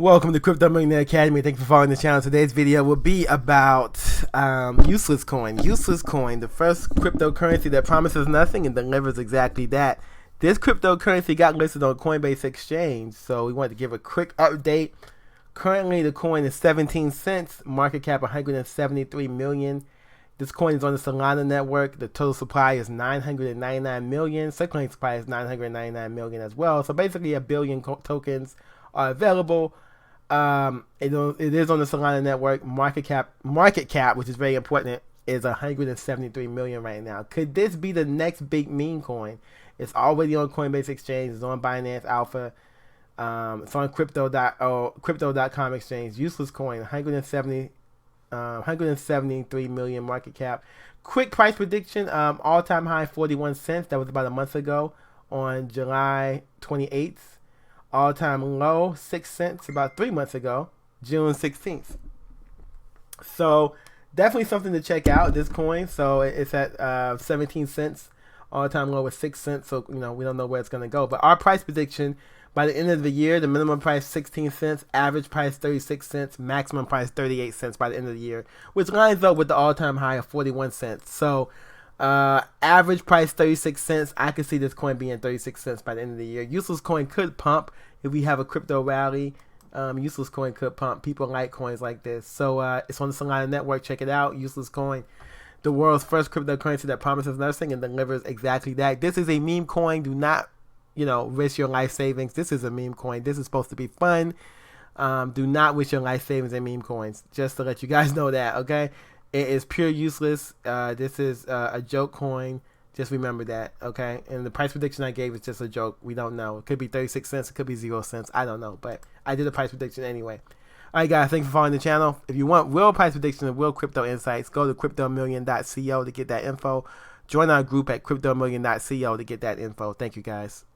Welcome to Crypto Millionaire Academy. Thank you for following the channel. Today's video will be about useless coin. Useless coin, the first cryptocurrency that promises nothing and delivers exactly that. This cryptocurrency got listed on Coinbase Exchange, so we wanted to give a quick update. Currently, the coin is 17 cents, market cap 173 million. This coin is on the Solana network. The total supply is 999 million. Circulating supply is 999 million as well. So basically, a billion tokens are available. It is on the Solana network. Market cap, which is very important, is 173 million right now. Could this be the next big meme coin? It's already on Coinbase Exchange. It's on Binance Alpha. It's on crypto.com exchange. Useless coin, 173 million market cap. Quick price prediction, all-time high 41 cents. That was about a month ago on July 28th. All-time low 6 cents about 3 months ago, June 16th. So definitely something to check out, this coin. So it's at 17 cents. All-time low is 6 cents. So we don't know where it's going to go. But our price prediction, by the end of the year, the minimum price 16 cents, average price 36 cents, maximum price 38 cents by the end of the year, which lines up with the all-time high of 41 cents. So average price 36 cents. I could see this coin being 36 cents by the end of the year. Useless coin could pump if we have a crypto rally. Useless coin could pump. People like coins like this. So it's on the Solana network. Check it out. Useless coin, the world's first cryptocurrency that promises nothing and delivers exactly that. This is a meme coin. Do not risk your life savings. This is a meme coin. This is supposed to be fun. Do not risk your life savings in meme coins. Just to let you guys know that, okay? It is pure useless. This is a joke coin. Just remember that, okay? And the price prediction I gave is just a joke. We don't know. It could be 36 cents. It could be 0 cents. I don't know. But I did a price prediction anyway. All right, guys. Thanks for following the channel. If you want real price prediction and real crypto insights, go to cryptomillion.co to get that info. Join our group at cryptomillion.co to get that info. Thank you, guys.